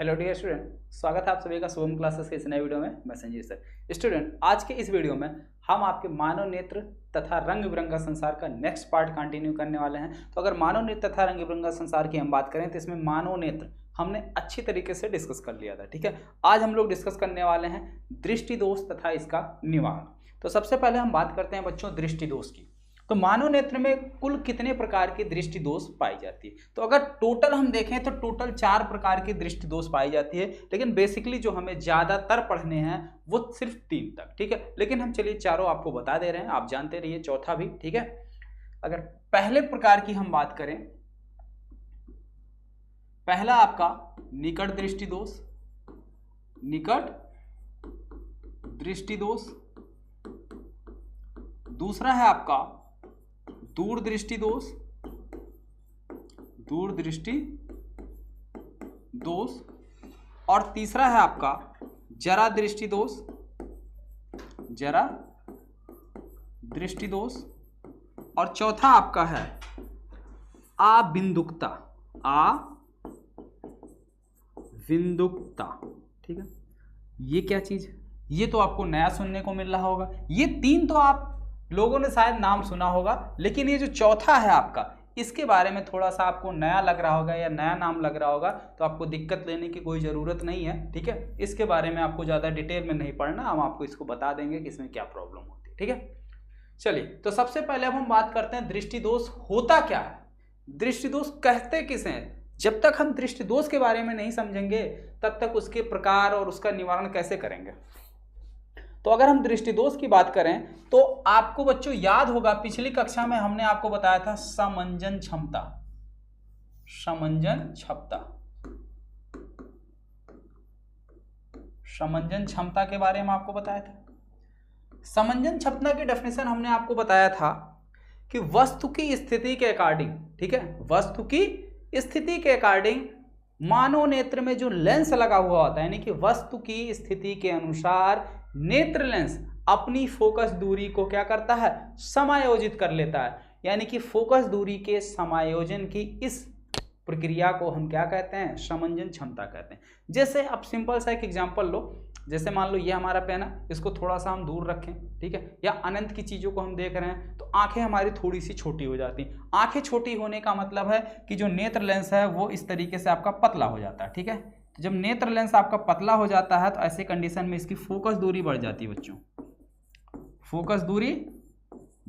Hello dear student, स्वागत है आप सभी का शुभम क्लासेस के इस नए वीडियो में। मैं संजीव सर। स्टूडेंट, आज के इस वीडियो में हम आपके मानव नेत्र तथा रंग बिरंगा संसार का नेक्स्ट पार्ट कंटिन्यू करने वाले हैं। तो अगर मानव नेत्र तथा रंग बिरंगा संसार की हम बात करें तो इसमें मानव नेत्र हमने अच्छी तरीके से डिस्कस कर लिया था। ठीक है, आज हम लोग डिस्कस करने वाले हैं दृष्टि दोष तथा इसका निवारण। तो सबसे पहले हम बात करते हैं बच्चों दृष्टि दोष की। तो मानव नेत्र में कुल कितने प्रकार की दृष्टि दोष पाई जाती है? तो अगर टोटल हम देखें तो टोटल 4 प्रकार की दृष्टि दोष पाई जाती है, लेकिन बेसिकली जो हमें ज्यादातर पढ़ने हैं वो सिर्फ 3 तक। ठीक है, लेकिन हम चलिए चारों आपको बता दे रहे हैं, आप जानते रहिए चौथा भी। ठीक है, अगर पहले प्रकार की हम बात करें, पहला आपका निकट दृष्टि दोष, निकट दृष्टि दोष। दूसरा है आपका दूर दृष्टि दोष, दूर दृष्टि दोष। और तीसरा है आपका जरा दृष्टि दोष, जरा दृष्टि दोष। और चौथा आपका है आबिंदुकता, आबिंदुकता। ठीक है, ये क्या चीज है? ये तो आपको नया सुनने को मिल रहा होगा। ये 3 तो आप लोगों ने शायद नाम सुना होगा, लेकिन ये जो चौथा है आपका, इसके बारे में थोड़ा सा आपको नया लग रहा होगा या नया नाम लग रहा होगा, तो आपको दिक्कत लेने की कोई ज़रूरत नहीं है। ठीक है, इसके बारे में आपको ज़्यादा डिटेल में नहीं पढ़ना, हम आपको इसको बता देंगे कि इसमें क्या प्रॉब्लम होती है। ठीक है, चलिए तो सबसे पहले अब हम बात करते हैं दृष्टि दोष होता क्या है, दृष्टि दोष कहते किसे हैं। जब तक हम दृष्टि दोष के बारे में नहीं समझेंगे तब तक उसके प्रकार और उसका निवारण कैसे करेंगे। तो अगर हम दृष्टि दोष की बात करें तो आपको बच्चों याद होगा पिछली कक्षा में हमने आपको बताया था समंजन क्षमता, समंजन क्षमता, समंजन क्षमता के बारे में आपको बताया था। समंजन क्षमता की डेफिनेशन हमने आपको बताया था कि वस्तु की स्थिति के अकॉर्डिंग, ठीक है, वस्तु की स्थिति के अकॉर्डिंग मानव नेत्र में जो लेंस लगा हुआ होता है, यानी कि वस्तु की स्थिति के अनुसार नेत्र लेंस अपनी फोकस दूरी को क्या करता है, समायोजित कर लेता है। यानी कि फोकस दूरी के समायोजन की इस प्रक्रिया को हम क्या कहते हैं, समंजन क्षमता कहते हैं। जैसे आप सिंपल सा एक एग्जांपल लो, जैसे मान लो ये हमारा पेन है, इसको थोड़ा सा हम दूर रखें, ठीक है, या अनंत की चीज़ों को हम देख रहे हैं तो आंखें हमारी थोड़ी सी छोटी हो जाती हैं। आंखें छोटी होने का मतलब है कि जो नेत्र लेंस है वो इस तरीके से आपका पतला हो जाता है। ठीक है, तो जब नेत्र लेंस आपका पतला हो जाता है तो ऐसे कंडीशन में इसकी फोकस दूरी बढ़ जाती है बच्चों, फोकस दूरी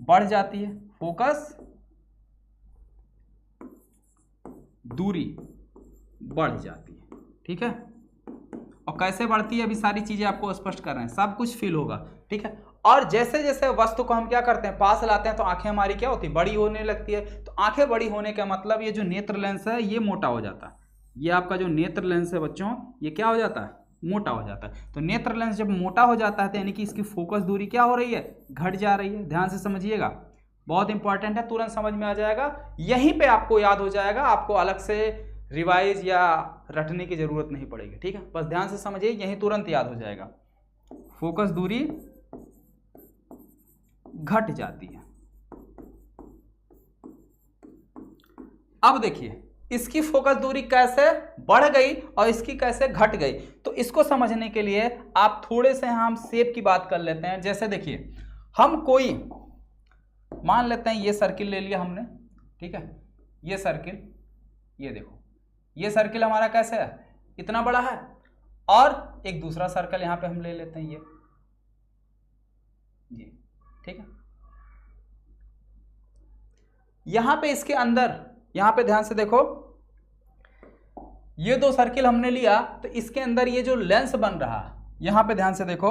बढ़ जाती है, फोकस दूरी बढ़ जाती है। ठीक है, और कैसे बढ़ती है अभी सारी चीजें आपको स्पष्ट कर रहे हैं, सब कुछ फील होगा। ठीक है, और जैसे जैसे वस्तु को हम क्या करते हैं, पास लाते हैं, तो आंखें हमारी क्या होती है, बड़ी होने लगती है। तो आंखें बड़ी होने का मतलब ये जो नेत्र लेंस है ये मोटा हो जाता है। ये आपका जो नेत्र लेंस है बच्चों, ये क्या हो जाता है, मोटा हो जाता है। तो नेत्र लेंस जब मोटा हो जाता है तो यानी कि इसकी फोकस दूरी क्या हो रही है, घट जा रही है। ध्यान से समझिएगा, बहुत इंपॉर्टेंट है, तुरंत समझ में आ जाएगा, यहीं पे आपको याद हो जाएगा, आपको अलग से रिवाइज या रटने की जरूरत नहीं पड़ेगी। ठीक है, बस ध्यान से समझिए, यहीं तुरंत याद हो जाएगा। फोकस दूरी घट जाती है। अब देखिए इसकी फोकस दूरी कैसे बढ़ गई और इसकी कैसे घट गई। तो इसको समझने के लिए आप थोड़े से हम शेप की बात कर लेते हैं। जैसे देखिए, हम कोई मान लेते हैं, ये सर्किल ले लिया हमने, ठीक है, ये सर्किल, ये देखो, ये सर्किल हमारा कैसे है, इतना बड़ा है। और एक दूसरा सर्कल यहां पे हम ले लेते हैं, ये, ठीक है, यहां पे इसके अंदर, यहां पे ध्यान से देखो, ये 2 सर्किल हमने लिया, तो इसके अंदर ये जो लेंस बन रहा है, यहां पे ध्यान से देखो,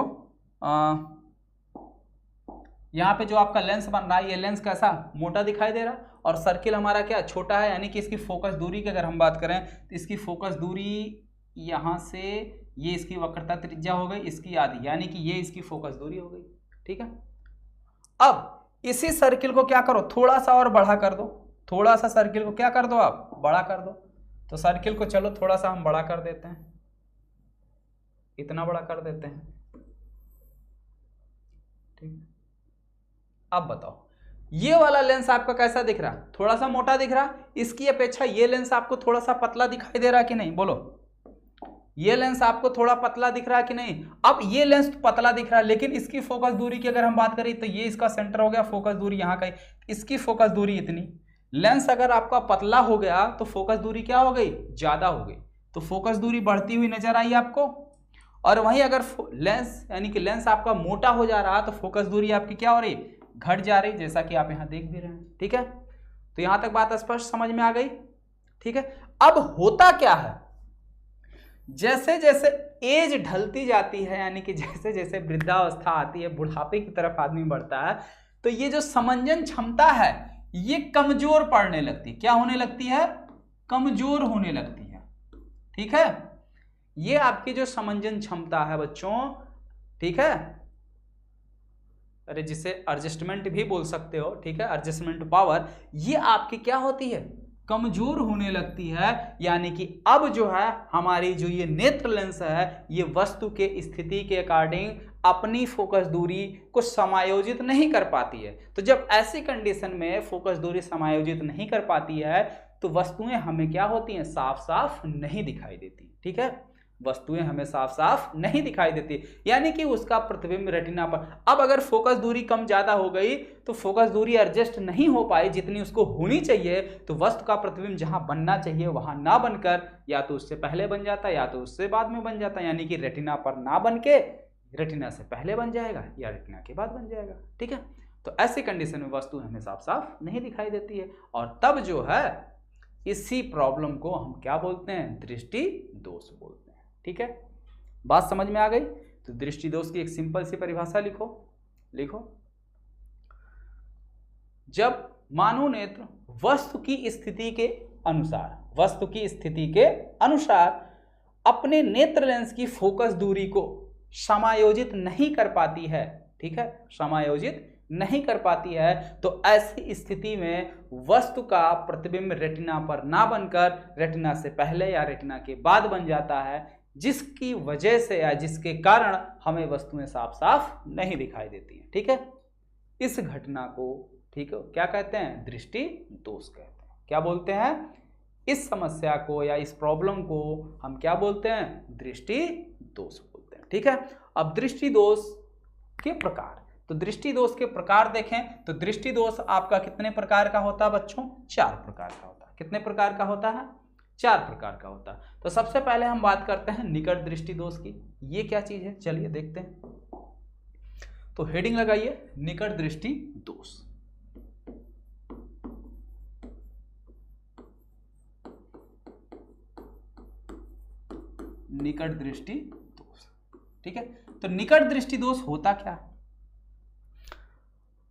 यहां पे जो आपका लेंस बन रहा है, ये लेंस कैसा मोटा दिखाई दे रहा है, और सर्किल हमारा क्या छोटा है। यानी कि इसकी फोकस दूरी की अगर हम बात करें तो इसकी फोकस दूरी यहां से, ये इसकी वक्रता त्रिज्या हो गई, इसकी आधी, यानी कि ये इसकी फोकस दूरी हो गई। ठीक है, अब इसी सर्किल को क्या करो, थोड़ा सा और बड़ा कर दो, थोड़ा सा सर्किल को क्या कर दो आप, बड़ा कर दो। तो सर्किल को चलो थोड़ा सा हम बड़ा कर देते हैं, इतना बड़ा कर देते हैं। ठीक, अब बताओ ये वाला लेंस आपका कैसा दिख रहा, थोड़ा सा मोटा दिख रहा, इसकी अपेक्षा ये लेंस आपको थोड़ा सा पतला दिखाई दे रहा कि नहीं, बोलो। ये लेंस आपको थोड़ा पतला दिख रहा है कि नहीं? अब ये लेंस तो पतला दिख रहा है, लेकिन इसकी फोकस दूरी की अगर हम बात करें तो ये इसका सेंटर हो गया, फोकस दूरी यहाँ का, इसकी फोकस दूरी इतनी। लेंस अगर आपका पतला हो गया तो फोकस दूरी क्या हो गई? ज्यादा हो गई, तो फोकस दूरी बढ़ती हुई नजर आई आपको। और वहीं अगर लेंस यानी कि लेंस आपका मोटा हो जा रहा तो फोकस दूरी आपकी क्या हो रही? घट जा रही, जैसा कि आप यहां देख भी रहे हैं। ठीक है, तो यहां तक बात स्पष्ट समझ में आ गई। ठीक है, अब होता क्या है, जैसे जैसे एज ढलती जाती है, यानी कि जैसे जैसे वृद्धावस्था आती है, बुढ़ापे की तरफ आदमी बढ़ता है, तो ये जो समंजन क्षमता है ये कमजोर पड़ने लगती है। क्या होने लगती है? कमजोर होने लगती है। ठीक है, ये आपकी जो समंजन क्षमता है बच्चों, ठीक है, अरे जिसे एडजस्टमेंट भी बोल सकते हो, ठीक है, एडजस्टमेंट पावर, ये आपकी क्या होती है? कमजोर होने लगती है। यानी कि अब जो है हमारी जो ये नेत्र लेंस है ये वस्तु के स्थिति के अकॉर्डिंग अपनी फोकस दूरी को समायोजित नहीं कर पाती है। तो जब ऐसी कंडीशन में फोकस दूरी समायोजित नहीं कर पाती है तो वस्तुएं हमें क्या होती हैं? साफ साफ नहीं दिखाई देती। ठीक है, वस्तुएं हमें साफ साफ नहीं दिखाई देती, यानी कि उसका प्रतिबिंब रेटिना पर। अब अगर फोकस दूरी कम ज्यादा हो गई तो फोकस दूरी एडजस्ट नहीं हो पाई जितनी उसको होनी चाहिए, तो वस्तु का प्रतिबिंब जहां बनना चाहिए वहां ना बनकर या तो उससे पहले बन जाता या तो उससे बाद में बन जाता, यानी कि रेटिना पर ना बन के रेटिना से पहले बन जाएगा या रेटिना के बाद बन जाएगा। ठीक है, तो ऐसी कंडीशन में वस्तु हमें साफ साफ नहीं दिखाई देती है, और तब जो है इसी प्रॉब्लम को हम क्या बोलते हैं? दृष्टि दोष बोलते हैं। ठीक है, बात समझ में आ गई? तो दृष्टि दोष की एक सिंपल सी परिभाषा लिखो। जब मानव नेत्र वस्तु की स्थिति के अनुसार अपने नेत्र लेंस की फोकस दूरी को समायोजित नहीं कर पाती है, ठीक है, समायोजित नहीं कर पाती है, तो ऐसी स्थिति में वस्तु का प्रतिबिंब रेटिना पर ना बनकर रेटिना से पहले या रेटिना के बाद बन जाता है, जिसकी वजह से या जिसके कारण हमें वस्तुएं साफ साफ नहीं दिखाई देती हैं। ठीक है, इस घटना को, ठीक है, क्या कहते हैं? दृष्टि दोष कहते हैं। क्या बोलते हैं? इस समस्या को या इस प्रॉब्लम को हम क्या बोलते हैं? दृष्टि दोष बोलते हैं। ठीक है, अब दृष्टि दोष के प्रकार, तो दृष्टि दोष के प्रकार देखें तो दृष्टि दोष आपका कितने प्रकार का होता है बच्चों? 4 प्रकार का होता है। कितने प्रकार का होता है? 4 प्रकार का होता है। तो सबसे पहले हम बात करते हैं निकट दृष्टि दोष की। ये क्या चीज है, चलिए देखते हैं। तो हेडिंग लगाइए, निकट दृष्टि दोष। निकट दृष्टि दोष, ठीक है। तो निकट दृष्टि दोष होता क्या है?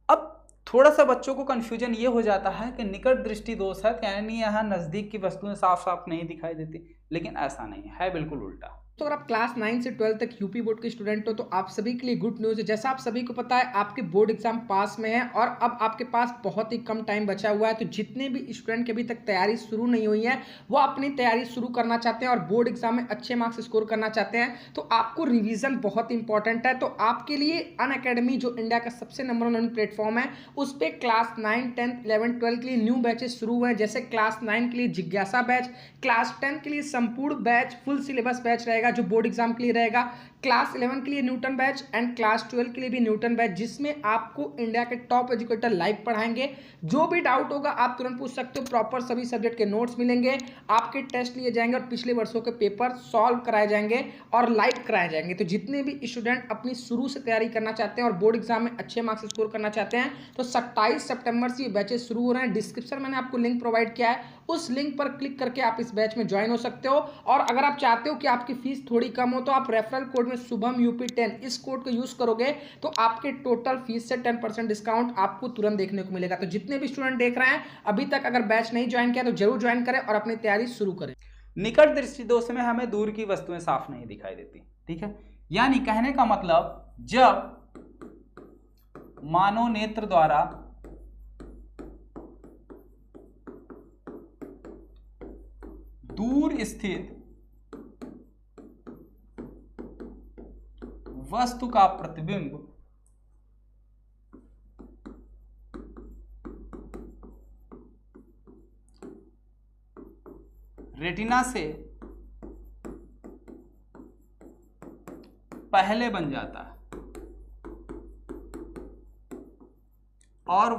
अब थोड़ा सा बच्चों को कंफ्यूजन ये हो जाता है कि निकट दृष्टि दोष है यानी यहाँ नजदीक की वस्तुएं साफ साफ नहीं दिखाई देती, लेकिन ऐसा नहीं है, बिल्कुल उल्टा। तो अगर आप क्लास 9 से 12 तक यूपी बोर्ड के स्टूडेंट हो तो आप सभी के लिए गुड न्यूज़ है। जैसा आप सभी को पता है आपके बोर्ड एग्जाम पास में है और अब आपके पास बहुत ही कम टाइम बचा हुआ है। तो जितने भी स्टूडेंट की अभी तक तैयारी शुरू नहीं हुई है वो अपनी तैयारी शुरू करना चाहते हैं और बोर्ड एग्जाम में अच्छे मार्क्स स्कोर करना चाहते हैं, तो आपको रिविजन बहुत इंपॉर्टेंट है। तो आपके लिए अनअकैडमी जो इंडिया का सबसे नंबर 1 प्लेटफॉर्म है उस पर क्लास 9, 10, 11, 12 के लिए न्यू बैचेस शुरू हुए हैं। जैसे क्लास 9 के लिए जिज्ञासा बैच, क्लास 10 के लिए संपूर्ण बैच फुल सिलेबस बैच रहेगा जो बोर्ड एग्जाम के लिए रहेगा, क्लास 11 के लिए न्यूटन बैच एंड क्लास 12 के लिए भी न्यूटन बैच, जिसमें आपको इंडिया के टॉप एजुकेटर लाइव पढ़ाएंगे। जो भी डाउट होगा आप तुरंत पूछ सकते हो, प्रॉपर सभी सब्जेक्ट के नोट्स मिलेंगे, आपके टेस्ट लिए जाएंगे और पिछले वर्षों के पेपर सॉल्व कराए जाएंगे और लाइव कराए जाएंगे। तो जितने भी स्टूडेंट अपनी शुरू से तैयारी करना चाहते हैं और बोर्ड एग्जाम में अच्छे मार्क्स स्कोर करना चाहते हैं तो 27 सितंबर से ये बैचेस शुरू हो रहे हैं। डिस्क्रिप्शन मैंने आपको लिंक प्रोवाइड किया है, उस लिंक पर क्लिक करके आप इस बैच में ज्वाइन हो सकते हो। और अगर आप चाहते हो कि आपकी फीस थोड़ी कम हो तो आप रेफरल कोड में शुभम UP10 इस कोड को यूज करोगे तो आपके टोटल फीस से 10% डिस्काउंट आपको तुरंत देखने को मिलेगा। तो जितने भी स्टूडेंट देख रहे हैं अभी तक अगर बैच नहीं ज्वाइन किया तो जरूर ज्वाइन करें और अपनी तैयारी शुरू करें। निकट दृष्टि दोष में हमें दूर की वस्तुएं साफ नहीं दिखाई देती, ठीक है। यानी कहने का मतलब जब मानव नेत्र द्वारा दूर स्थित वस्तु का प्रतिबिंब रेटिना से पहले बन जाता है और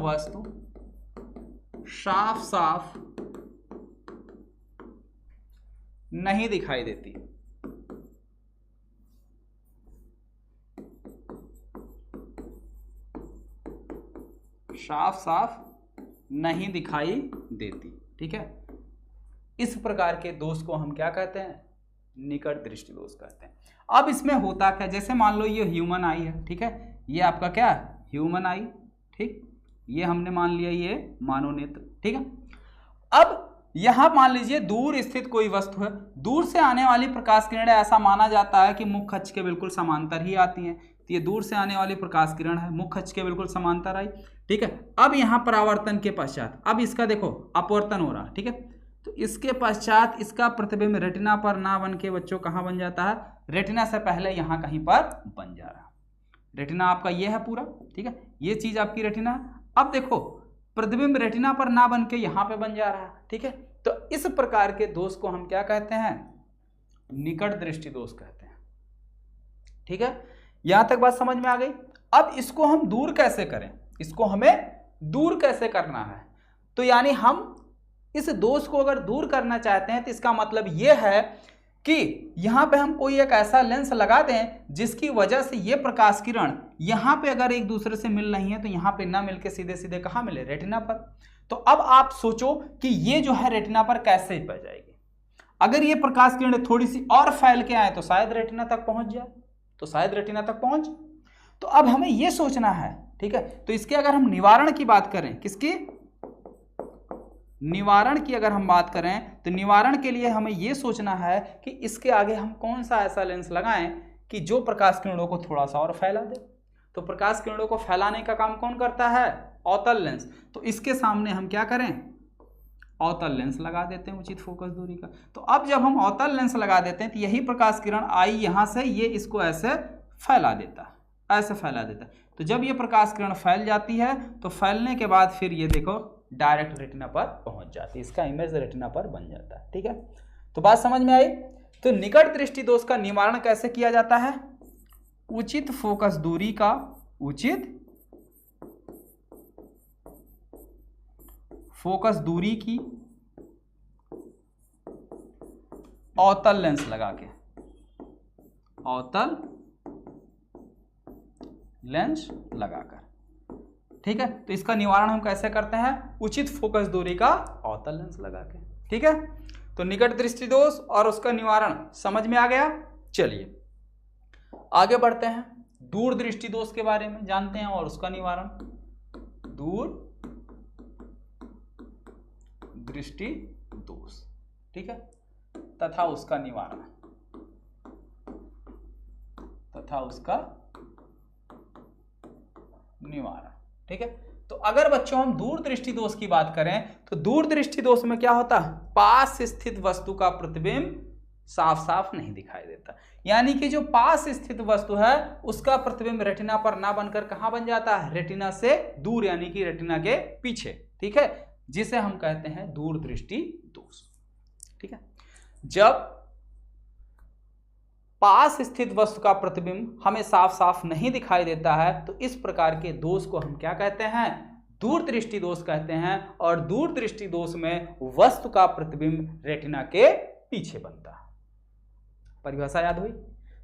वस्तु साफ साफ नहीं दिखाई देती। साफ साफ नहीं दिखाई देती, ठीक है। इस प्रकार के दोष को हम क्या कहते हैं? निकट दृष्टि दोष कहते हैं। अब इसमें होता क्या, जैसे मान लो ये ह्यूमन आई है, ठीक है, ये आपका क्या है? ह्यूमन आई, ठीक, ये हमने मान लिया ये मानव नेत्र, ठीक है। अब यहां मान लीजिए दूर स्थित कोई वस्तु है, दूर से आने वाली प्रकाश किरण ऐसा माना जाता है कि मुख्य अक्ष के बिल्कुल समांतर ही आती हैं। तो ये दूर से आने वाली प्रकाश किरण है, मुख्य अक्ष के बिल्कुल समांतर आई, ठीक है। अब यहाँ परावर्तन के पश्चात अब इसका देखो अपवर्तन हो रहा, ठीक है। तो इसके पश्चात इसका प्रतिबिंब रेटिना पर ना बन के बच्चों कहाँ बन जाता है? रेटिना से पहले यहाँ कहीं पर बन जा रहा है। रेटिना आपका ये है पूरा, ठीक है, ये चीज आपकी रेटिना है। अब देखो प्रतिबिंब रेटिना पर ना बन के यहाँ पे बन जा रहा है, ठीक है। तो इस प्रकार के दोष को हम क्या कहते हैं? निकट दृष्टि दोष कहते हैं, ठीक है। यहां तक बात समझ में आ गई। अब इसको हम दूर कैसे करें? इसको हमें दूर कैसे करना है? तो यानी हम इस दोष को अगर दूर करना चाहते हैं तो इसका मतलब यह है कि यहां पे हम कोई एक ऐसा लेंस लगा दें जिसकी वजह से ये प्रकाश किरण यहां पे अगर एक दूसरे से मिल रही है तो यहां पे ना मिलके सीधे सीधे कहां मिले? रेटिना पर। तो अब आप सोचो कि ये जो है रेटिना पर कैसे पड़ जाएगी? अगर ये प्रकाश किरण थोड़ी सी और फैल के आए तो शायद रेटिना तक पहुंच जाए, तो शायद रेटिना तक पहुंच। तो अब हमें ये सोचना है, ठीक है। तो इसके अगर हम निवारण की बात करें, किसकी? निवारण की अगर हम बात करें तो निवारण के लिए हमें यह सोचना है कि इसके आगे हम कौन सा ऐसा लेंस लगाएं कि जो प्रकाश किरणों को थोड़ा सा और फैला दे। तो प्रकाश किरणों को फैलाने का काम कौन करता है? अवतल लेंस। तो इसके सामने हम क्या करें? अवतल लेंस लगा देते हैं उचित फोकस दूरी का। तो अब जब हम अवतल लेंस लगा देते हैं तो यही प्रकाश किरण आई यहां से, ये इसको ऐसे फैला देता है, ऐसे फैला देता है। तो जब ये प्रकाश किरण फैल जाती है तो फैलने के बाद फिर ये देखो डायरेक्ट रेटिना पर पहुंच जाती है, इसका इमेज रेटिना पर बन जाता है, ठीक है। तो बात समझ में आई। तो निकट दृष्टि दोष का निवारण कैसे किया जाता है? उचित फोकस दूरी का, उचित फोकस दूरी की अवतल लेंस लगा के, अवतल लेंस लगाकर, ठीक है। तो इसका निवारण हम कैसे करते हैं? उचित फोकस दूरी का अवतल लेंस लगा के, ठीक है। तो निकट दृष्टि दोष और उसका निवारण समझ में आ गया। चलिए आगे बढ़ते हैं, दूर दृष्टि दोष के बारे में जानते हैं और उसका निवारण। दूर दृष्टि दोष, ठीक है, तथा उसका निवारण, तथा उसका निवारण, ठीक है। तो अगर बच्चों हम दूर दृष्टि दोष की बात करें तो दूर दृष्टि दोष में क्या होता है? पास स्थित वस्तु का प्रतिबिंब साफ साफ नहीं दिखाई देता। यानी कि जो पास स्थित वस्तु है उसका प्रतिबिंब रेटिना पर ना बनकर कहां बन जाता है? रेटिना से दूर, यानी कि रेटिना के पीछे, ठीक है, जिसे हम कहते हैं दूर दृष्टि दोष, ठीक है। जब पास स्थित वस्तु का प्रतिबिंब हमें साफ साफ नहीं दिखाई देता है तो इस प्रकार के दोष को हम क्या कहते हैं? दूर दृष्टि दोष कहते हैं। और दूर दृष्टि दोष में वस्तु का प्रतिबिंब रेटिना के पीछे बनता है। परिभाषा याद हुई?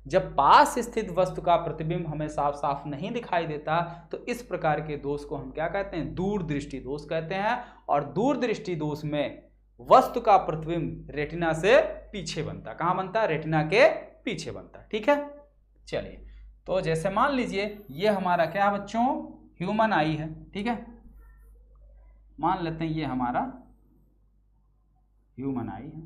जब पास स्थित वस्तु का प्रतिबिंब हमें साफ साफ नहीं दिखाई देता तो इस प्रकार के दोष को हम क्या कहते हैं? दूर दृष्टि दोष कहते हैं। और दूर दृष्टि दोष में वस्तु का प्रतिबिंब रेटिना से पीछे बनता। कहां बनता? रेटिना के पीछे बनता, ठीक है। चलिए, तो जैसे मान लीजिए ये हमारा क्या बच्चों? ह्यूमन आई है, ठीक है। मान लेते हैं ये हमारा ह्यूमन आई है।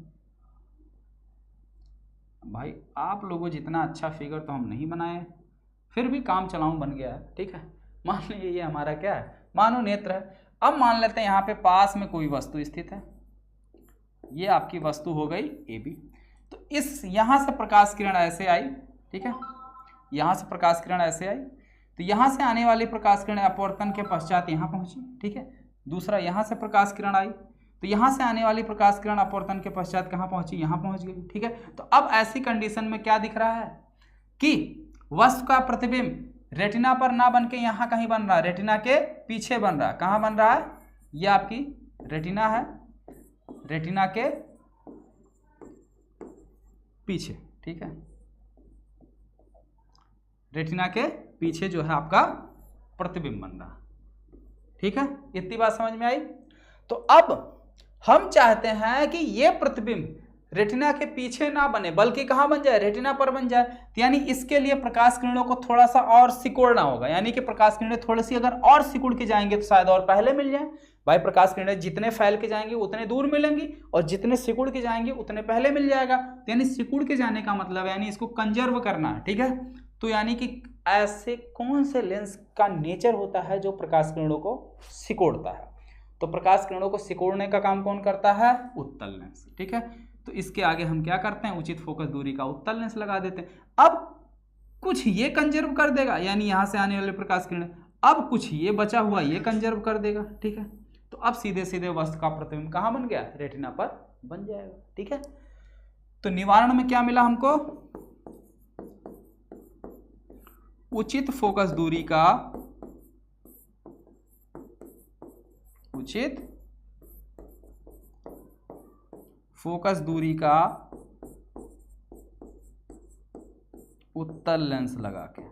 भाई आप लोगों जितना अच्छा फिगर तो हम नहीं बनाए, फिर भी काम चलाऊं बन गया है, ठीक है। मान लीजिए ये हमारा क्या है? मानव नेत्र है। अब मान लेते हैं यहाँ पे पास में कोई वस्तु स्थित है, ये आपकी वस्तु हो गई ए बी। तो इस यहाँ से प्रकाश किरण ऐसे आई, ठीक है, यहाँ से प्रकाश किरण ऐसे आई, तो यहाँ से आने वाली प्रकाश किरण अपवर्तन के पश्चात यहाँ पहुँची, ठीक है। दूसरा यहाँ से प्रकाश किरण आई, तो यहाँ से आने वाली प्रकाश किरण अपवर्तन के पश्चात कहाँ पहुंची, यहाँ पहुंच गई। ठीक है, तो अब ऐसी कंडीशन में क्या दिख रहा है कि वस्तु का प्रतिबिंब रेटिना पर ना बन के यहाँ कहीं बन रहा है, रेटिना के पीछे बन रहा है। कहाँ बन रहा है, ये आपकी रेटिना है, रेटिना के पीछे। ठीक है, रेटिना के पीछे जो है आपका प्रतिबिंब बन रहा। ठीक है, इतनी बात समझ में आई। तो अब हम चाहते हैं कि ये प्रतिबिंब रेटिना के पीछे ना बने बल्कि कहाँ बन जाए, रेटिना पर बन जाए। तो यानी इसके लिए प्रकाश किरणों को थोड़ा सा और सिकुड़ना होगा, यानी कि प्रकाश किरणें थोड़ी सी अगर और सिकुड़ के जाएंगे तो शायद और पहले मिल जाए। भाई प्रकाश किरणें जितने फैल के जाएंगी उतने दूर मिलेंगी और जितने सिकुड़ के जाएंगे उतने पहले मिल जाएगा। तो यानी सिकुड़ के जाने का मतलब है यानी इसको कंजर्व करना है। ठीक है, तो यानी कि ऐसे कौन से लेंस का नेचर होता है जो प्रकाश किरणों को सिकोड़ता है, तो प्रकाश किरणों को सिकोड़ने का काम कौन करता है, उत्तल लेंस। ठीक है, तो इसके आगे हम क्या करते हैं, उचित फोकस दूरी का उत्तल लेंस लगा देते हैं। अब कुछ ये कंजर्व कर देगा यानी यहाँ से आने वाले प्रकाश किरणें, अब कुछ ये बचा हुआ ये कंजर्व कर देगा। ठीक है, तो अब सीधे सीधे वस्तु का प्रतिबिंब कहाँ बन गया, रेटिना पर बन जाएगा। ठीक है, तो निवारण में क्या मिला हमको, उचित फोकस दूरी का, उचित फोकस दूरी का उत्तल लेंस लगा के,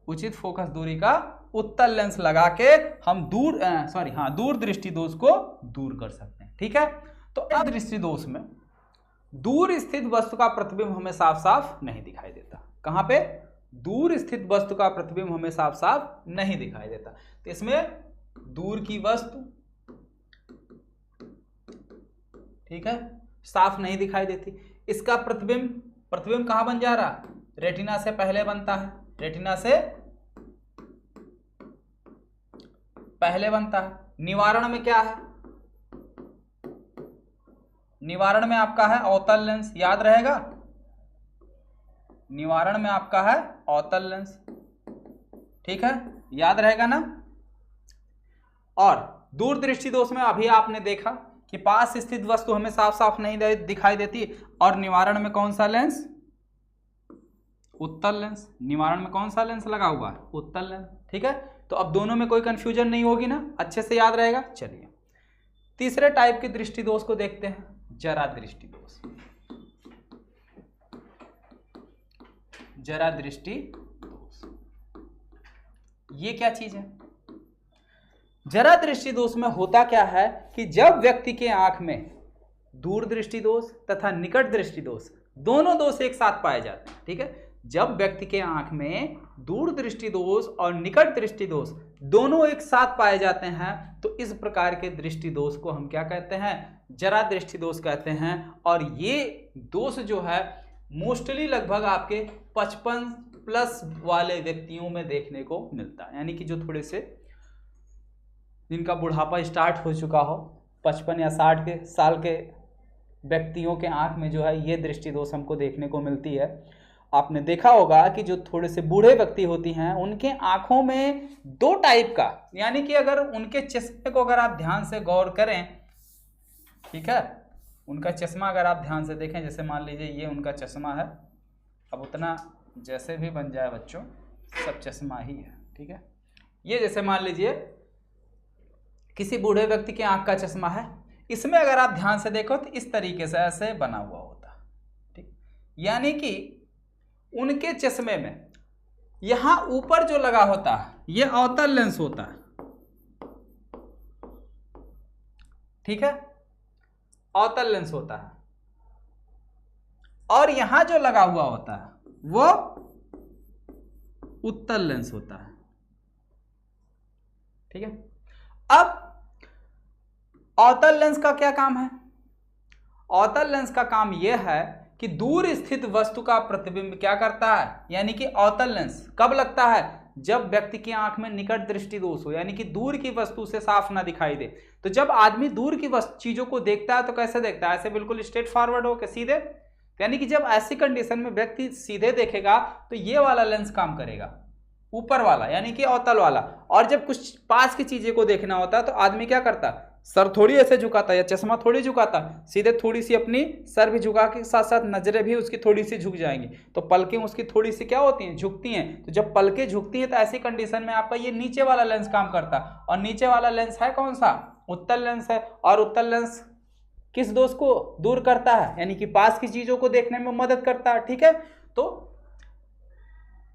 उचित फोकस दूरी का उत्तल लेंस लगा के हम दूर दृष्टि दोष को दूर कर सकते हैं। ठीक है, तो अब दृष्टि दोष में दूर स्थित वस्तु का प्रतिबिंब हमें साफ साफ नहीं दिखाई देता। कहां पे, दूर स्थित वस्तु का प्रतिबिंब हमें साफ साफ नहीं दिखाई देता। तो इसमें दूर की वस्तु, ठीक है, साफ नहीं दिखाई देती। इसका प्रतिबिंब कहां बन जा रहा, रेटिना से पहले बनता है, रेटिना से पहले बनता है। निवारण में क्या है, निवारण में आपका है अवतल लेंस, याद रहेगा, निवारण में आपका है अवतल लेंस। ठीक है, याद रहेगा ना। और दूरदृष्टि दोष में अभी आपने देखा कि पास स्थित वस्तु हमें साफ साफ नहीं दिखाई देती, और निवारण में कौन सा लेंस, उत्तल लेंस। निवारण में कौन सा लेंस लगा हुआ है, उत्तल लेंस। ठीक है, तो अब दोनों में कोई कंफ्यूजन नहीं होगी ना, अच्छे से याद रहेगा। चलिए तीसरे टाइप के दृष्टि दोष को देखते हैं, जरा दृष्टि दोष। जरा दृष्टि दोष ये क्या चीज है, जरा दृष्टि दोष में होता क्या है कि जब व्यक्ति के आंख में दूर दृष्टि दोष तथा निकट दृष्टि दोष दोनों दोष एक साथ पाए जाते हैं। ठीक है, जब व्यक्ति के आंख में दूर दृष्टि दोष और निकट दृष्टि दोष दोनों एक साथ पाए जाते हैं तो इस प्रकार के दृष्टि दोष को हम क्या कहते हैं, जरा दृष्टि दोष कहते हैं। और ये दोष जो है मोस्टली लगभग आपके 55+ वाले व्यक्तियों में देखने को मिलता है, यानी कि जो थोड़े से जिनका बुढ़ापा स्टार्ट हो चुका हो, 55 या 60 के साल के व्यक्तियों के आंख में जो है ये दृष्टि दोष हमको देखने को मिलती है। आपने देखा होगा कि जो थोड़े से बूढ़े व्यक्ति होती हैं उनके आंखों में दो टाइप का, यानी कि अगर उनके चश्मे को अगर आप ध्यान से गौर करें, ठीक है, उनका चश्मा अगर आप ध्यान से देखें, जैसे मान लीजिए ये उनका चश्मा है, अब उतना जैसे भी बन जाए बच्चों सब चश्मा ही है। ठीक है, ये जैसे मान लीजिए किसी बूढ़े व्यक्ति के आंख का चश्मा है, इसमें अगर आप ध्यान से देखो तो इस तरीके से ऐसे बना हुआ होता है। ठीक, यानी कि उनके चश्मे में यहां ऊपर जो लगा होता है ये अवतल लेंस होता है। ठीक है, अवतल लेंस होता है, और यहां जो लगा हुआ होता है वो उत्तल लेंस होता है। ठीक है, अब अवतल लेंस का क्या काम है, अवतल लेंस का काम यह है कि दूर स्थित वस्तु का प्रतिबिंब क्या करता है, यानी कि अवतल लेंस कब लगता है, जब व्यक्ति की आंख में निकट दृष्टि दोष हो, यानी कि दूर की वस्तु से साफ ना दिखाई दे। तो जब आदमी दूर की चीजों को देखता है तो कैसे देखता है, ऐसे बिल्कुल स्ट्रेट फॉरवर्ड हो के सीधे, यानी कि जब ऐसी कंडीशन में व्यक्ति सीधे देखेगा तो ये वाला लेंस काम करेगा, ऊपर वाला यानी कि अवतल वाला। और जब कुछ पास की चीजें को देखना होता है तो आदमी क्या करता, सर थोड़ी ऐसे झुकाता या चश्मा थोड़ी झुकाता, सीधे थोड़ी सी अपनी सर भी झुका के साथ साथ नजरें भी उसकी थोड़ी सी झुक जाएंगी, तो पलकें उसकी थोड़ी सी क्या होती हैं, झुकती हैं। तो जब पलकें झुकती हैं तो ऐसी कंडीशन में आपका ये नीचे वाला लेंस काम करता है, और नीचे वाला लेंस है कौन सा, उत्तल लेंस है। और उत्तल लेंस किस दोष को दूर करता है, यानी कि पास की चीजों को देखने में मदद करता है। ठीक है, तो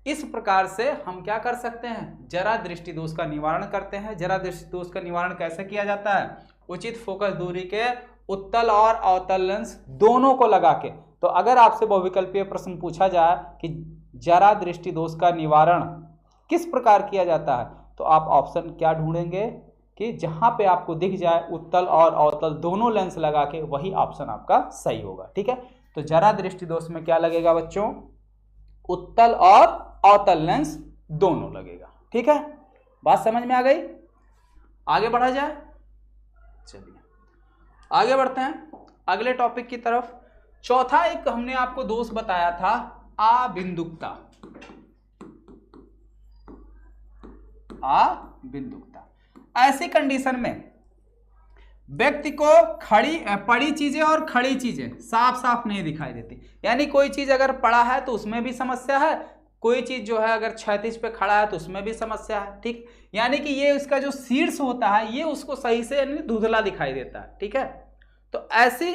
इस प्रकार से हम क्या कर सकते हैं, जरा दृष्टि दोष का निवारण करते हैं। जरा दृष्टि दोष का निवारण कैसे किया जाता है, उचित फोकस दूरी के उत्तल और अवतल लेंस दोनों को लगा के। तो अगर आपसे बहुविकल्पीय प्रश्न पूछा जाए कि जरा दृष्टि दोष का निवारण किस प्रकार किया जाता है, तो आप ऑप्शन क्या ढूंढेंगे कि जहां पे आपको दिख जाए उत्तल और अवतल दोनों लेंस लगा के, वही ऑप्शन आपका सही होगा। ठीक है, तो जरा दृष्टि दोष में क्या लगेगा बच्चों, उत्तल और अवतल लेंस दोनों लगेगा। ठीक है, बात समझ में आ गई। आगे बढ़ा जाए, चलिए आगे बढ़ते हैं अगले टॉपिक की तरफ। चौथा एक हमने आपको दोष बताया था, अबिंदुकता। अबिंदुकता ऐसी कंडीशन में व्यक्ति को पड़ी चीजें और खड़ी चीजें साफ साफ नहीं दिखाई देती। यानी कोई चीज अगर पड़ा है तो उसमें भी समस्या है, कोई चीज जो है अगर क्षैतिज पे खड़ा है तो उसमें भी समस्या है। ठीक, यानी कि ये इसका जो शीर्ष होता है ये उसको सही से यानी धुंधला दिखाई देता है। ठीक है, तो ऐसी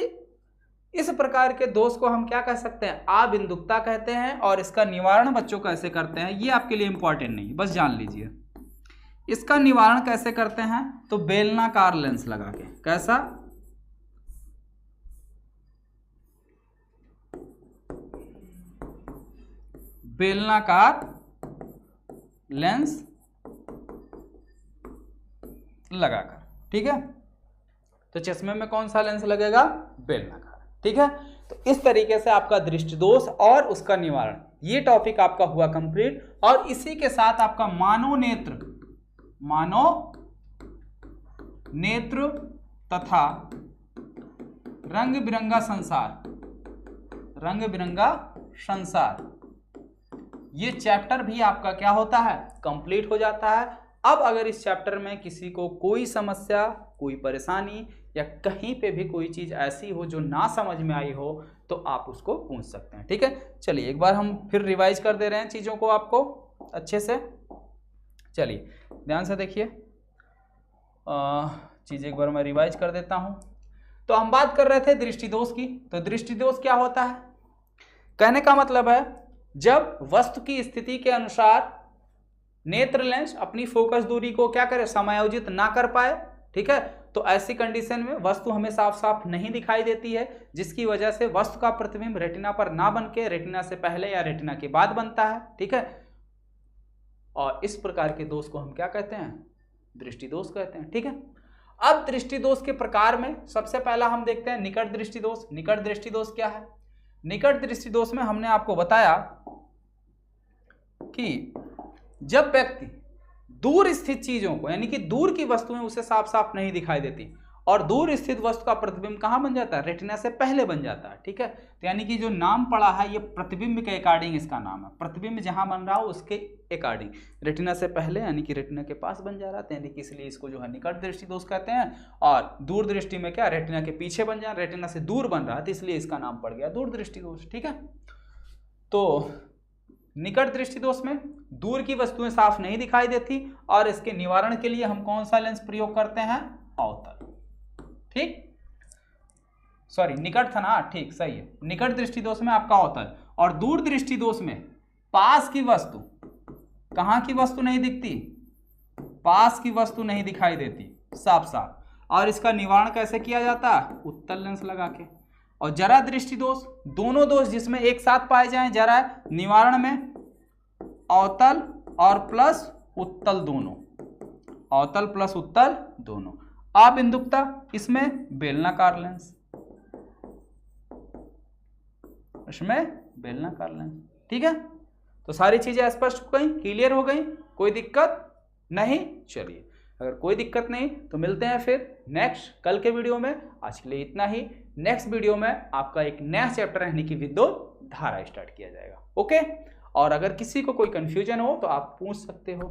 इस प्रकार के दोष को हम क्या कह सकते हैं, अबिंदुकता कहते हैं। और इसका निवारण बच्चों कैसे करते हैं ये आपके लिए इंपॉर्टेंट नहीं, बस जान लीजिए। इसका निवारण कैसे करते हैं, तो बेलनाकार लेंस लगा के। कैसा, बेलनाकार लेंस लगाकर। ठीक है, तो चश्मे में कौन सा लेंस लगेगा, बेलनाकार। ठीक है, तो इस तरीके से आपका दृष्टि दोष और उसका निवारण ये टॉपिक आपका हुआ कंप्लीट। और इसी के साथ आपका मानव नेत्र तथा रंग बिरंगा संसार ये चैप्टर भी आपका क्या होता है, कंप्लीट हो जाता है। अब अगर इस चैप्टर में किसी को कोई समस्या, कोई परेशानी या कहीं पे भी कोई चीज ऐसी हो जो ना समझ में आई हो तो आप उसको पूछ सकते हैं। ठीक है, चलिए एक बार हम फिर रिवाइज कर दे रहे हैं चीजों को आपको अच्छे से। चलिए ध्यान से देखिए, चीज एक बार मैं रिवाइज कर देता हूं। तो हम बात कर रहे थे दृष्टि दोष की। तो दृष्टि दोष क्या होता है, कहने का मतलब है जब वस्तु की स्थिति के अनुसार नेत्र लेंस अपनी फोकस दूरी को क्या करे, समायोजित ना कर पाए। ठीक है, तो ऐसी कंडीशन में वस्तु हमें साफ साफ नहीं दिखाई देती है, जिसकी वजह से वस्तु का प्रतिबिंब रेटिना पर ना बन के रेटिना से पहले या रेटिना के बाद बनता है। ठीक है, और इस प्रकार के दोष को हम क्या कहते हैं, दृष्टि दोष कहते हैं। ठीक है, अब दृष्टि दोष के प्रकार में सबसे पहला हम देखते हैं निकट दृष्टि दोष। निकट दृष्टि दोष क्या है, निकट दृष्टि दोष में हमने आपको बताया कि जब व्यक्ति दूर स्थित चीजों को यानी कि दूर की वस्तुएं उसे साफ साफ नहीं दिखाई देती और दूर स्थित वस्तु का प्रतिबिंब कहां बन जाता है, रेटिना से पहले बन जाता है। ठीक है, तो यानी कि जो नाम पड़ा है ये प्रतिबिंब के अकॉर्डिंग इसका नाम है। प्रतिबिंब जहां बन रहा हो उसके अकॉर्डिंग रेटिना से पहले यानी कि रेटिना के पास बन जा रहा है, यानी कि इसलिए इसको जो है निकट दृष्टि दोष कहते हैं। और दूर दृष्टि में क्या, रेटिना के पीछे बन जा, रेटिना से दूर बन रहा है तो इसलिए इसका नाम पड़ गया दूर दृष्टि दोष। ठीक है, तो निकट दृष्टि दोष में दूर की वस्तुएं साफ नहीं दिखाई देती और इसके निवारण के लिए हम कौन सा लेंस प्रयोग करते हैं, अवतल। ठीक, सॉरी निकट था ना, ठीक सही है। निकट दृष्टि दोष में आपका अवतल और दूर दृष्टि दोष में पास की वस्तु, कहां की वस्तु नहीं दिखती, पास की वस्तु नहीं दिखाई देती साफ साफ। और इसका निवारण कैसे किया जाता है, उत्तल लेंस लगा के। और जरा दृष्टि दोष, दोनों दोष जिसमें एक साथ पाए जाएं, जरा निवारण में अवतल और प्लस उत्तल दोनों, अवतल प्लस उत्तल दोनों। अबिंदुकता, इसमें बेलनाकार लेंस, इसमें बेलनाकार लेंस। ठीक है, तो सारी चीजें स्पष्ट हो गई, क्लियर हो गई, कोई दिक्कत नहीं। चलिए अगर कोई दिक्कत नहीं तो मिलते हैं फिर नेक्स्ट कल के वीडियो में। आज के लिए इतना ही। नेक्स्ट वीडियो में आपका एक नया चैप्टर यानी कि विद्युत धारा स्टार्ट किया जाएगा। ओके, और अगर किसी को कोई कंफ्यूजन हो तो आप पूछ सकते हो।